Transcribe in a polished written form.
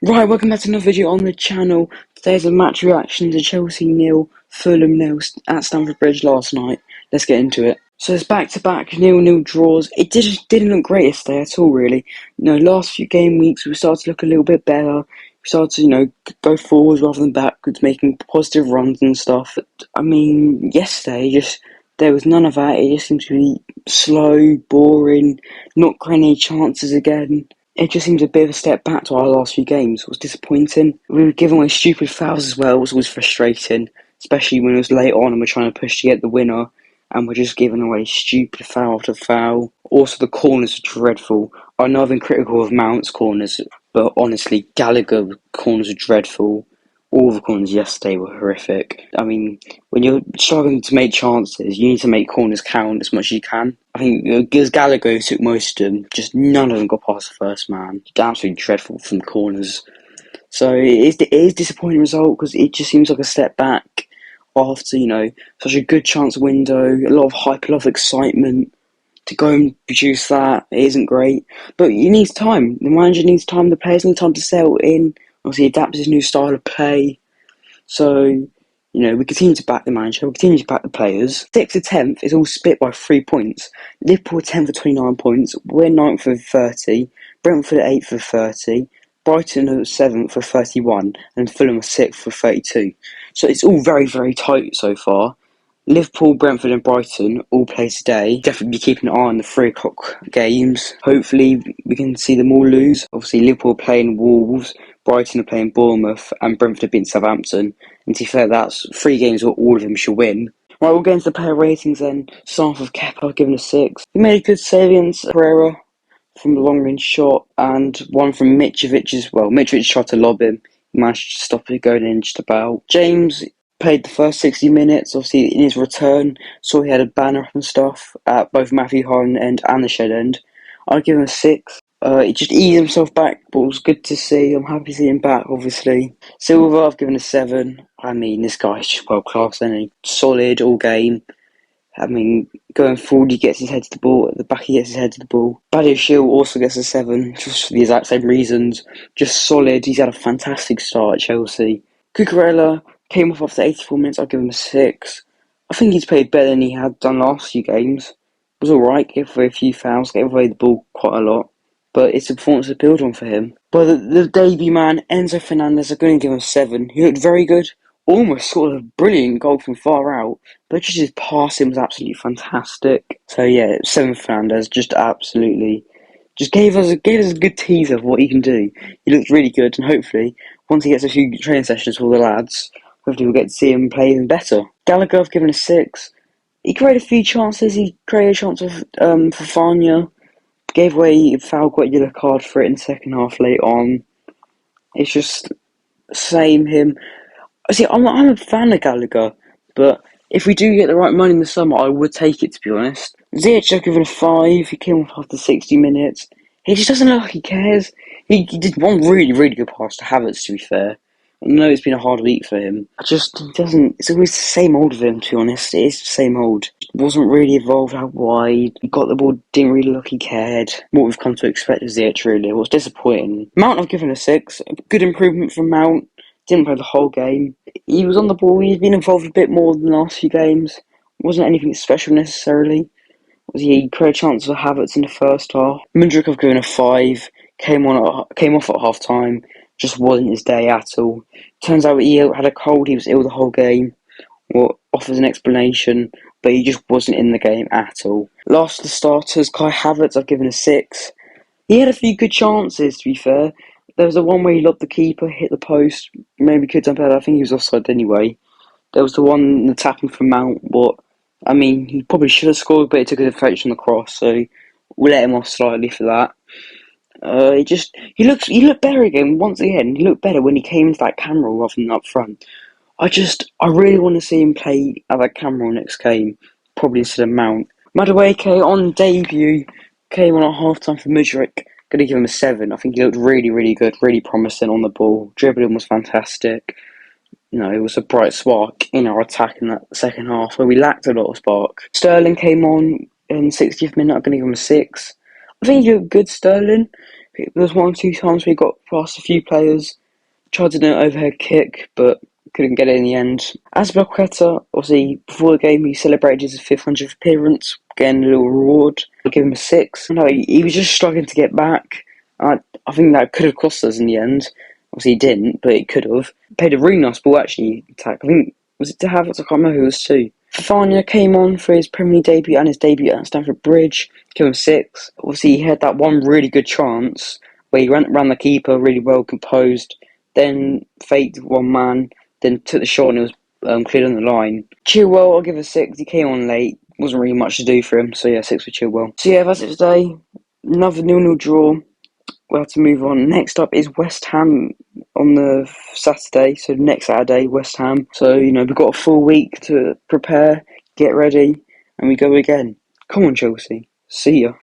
Right, welcome back to another video on the channel. Today's a match reaction to Chelsea nil, Fulham nil at Stamford Bridge last night. Let's get into it. So it's back-to-back nil-nil draws. It just didn't look great yesterday at all, really. Last few game weeks we started to look a little bit better. We started to, go forwards rather than backwards, making positive runs and stuff. Yesterday there was none of that. It just seemed to be slow, boring, not creating any chances again. It just seems a bit of a step back to our last few games. It was disappointing. We were giving away stupid fouls as well. It was always frustrating, especially when it was late on and we're trying to push to get the winner, and we're just giving away stupid foul after foul. Also, the corners are dreadful. I know I've been critical of Mount's corners, but honestly, Gallagher corners are dreadful. All the corners yesterday were horrific. When you're struggling to make chances, you need to make corners count as much as you can. I think as Gallagher took most of them, just none of them got past the first man. Absolutely dreadful from the corners. So it is a disappointing result because it just seems like a step back after, such a good chance window, a lot of hype, a lot of excitement. To go and produce that, it isn't great. But he needs time. The manager needs time, the players need time to settle in. Obviously, adapt his new style of play. So, we continue to back the manager, we continue to back the players. 6th to 10th is all split by 3 points. Liverpool 10th for 29 points, we're 9th for 30, Brentford 8th for 30, Brighton are 7th for 31, and Fulham are 6th for 32. So it's all very, very tight so far. Liverpool, Brentford and Brighton all play today. Definitely be keeping an eye on the 3 o'clock games. Hopefully we can see them all lose. Obviously Liverpool are playing Wolves, Brighton are playing Bournemouth and Brentford are beating Southampton. And to be fair, that's 3 games where all of them should win. Right, we'll get into the player ratings then. Starting with Kepa, given a 6. He made a good save against Pereira from the long range shot, and one from Mitrovic as well. Mitrovic tried to lob him. He managed to stop it going in just about. James played the first 60 minutes. Obviously, in his return, saw he had a banner up and stuff at both Matthew Hine end and the shed end. I'd give him a 6. He just eased himself back, but it was good to see. I'm happy to see him back, obviously. Silva, I've given a 7. This guy's just world class, isn't he? Solid all game. Going forward, he gets his head to the ball. At the back, he gets his head to the ball. Badiashile also gets a 7, just for the exact same reasons. Just solid. He's had a fantastic start at Chelsea. Cucurella came off after 84 minutes. I'll give him a 6. I think he's played better than he had done last few games. It was alright, gave away a few fouls, gave away the ball quite a lot. But it's a performance to build on for him. But the debut man, Enzo Fernandez, I'm going to give him a 7. He looked very good. Almost sort of a brilliant goal from far out. But just his passing was absolutely fantastic. So yeah, 7 Fernandez, just absolutely... Just gave us a good teaser of what he can do. He looked really good, and hopefully, once he gets a few training sessions with all the lads, hopefully we'll get to see him play even better. Gallagher, I've given a 6. He created a few chances. He created a chance for Fafana. Gave away a foul, got a yellow card for it in the second half late on. It's just same him. See, I'm a fan of Gallagher, but if we do get the right money in the summer, I would take it, to be honest. Ziyech, I've given a 5. He came off after 60 minutes. He just doesn't look like he cares. He did one really, really good pass to Havertz, to be fair. I know it's been a hard week for him. He doesn't. It's always the same old of him, to be honest. It is the same old. Wasn't really involved out wide. He got the ball, didn't really look he cared. What we've come to expect of Ziyech, really. It was disappointing. Mount, I've given a 6. A good improvement from Mount. Didn't play the whole game. He was on the ball. He's been involved a bit more than the last few games. Wasn't anything special necessarily. He created a chance for Havertz in the first half. Mudryk, I've given a 5. Came off at half time. Just wasn't his day at all. Turns out he had a cold. He was ill the whole game. What offers an explanation, but he just wasn't in the game at all. Last of the starters, Kai Havertz, I've given a 6. He had a few good chances, to be fair. There was the one where he lobbed the keeper, hit the post. Maybe could have done better. I think he was offside anyway. There was the one, the tapping from Mount. He probably should have scored, but it took a deflection on the cross, so we'll let him off slightly for that. He looked better again. Once again, he looked better when he came into that camera rather than up front. I really want to see him play at that camera next game, probably instead of Mount. Madueke on debut came on at half time for Mudryk. Going to give him a 7. I think he looked really, really good, really promising on the ball. Dribbling was fantastic. It was a bright spark in our attack in that second half where we lacked a lot of spark. Sterling came on in 60th minute. I'm going to give him a 6. I think he looked good, Sterling. There was one or two times where he got past a few players, tried to do an overhead kick, but couldn't get it in the end. As Paqueta, obviously, before the game, he celebrated his 500th appearance, getting a little reward. I give him a 6. No, he was just struggling to get back. I think that could have cost us in the end. Obviously, he didn't, but it could have. Played a really nice ball, actually. Attack. I think, was it De Havertz? I can't remember who it was too. Fafana came on for his Premier League debut and his debut at Stamford Bridge. Give him 6. Obviously, he had that one really good chance where he ran around the keeper really well composed, then faked one man, then took the shot and it was cleared on the line. Chilwell, I'll give a 6. He came on late. Wasn't really much to do for him, so yeah, 6 for Chilwell. So yeah, that's it today. Another 0-0 draw. We'll have to move on. Next up is West Ham on the Saturday. So next Saturday, West Ham. So, we've got a full week to prepare, get ready, and we go again. Come on, Chelsea. See ya.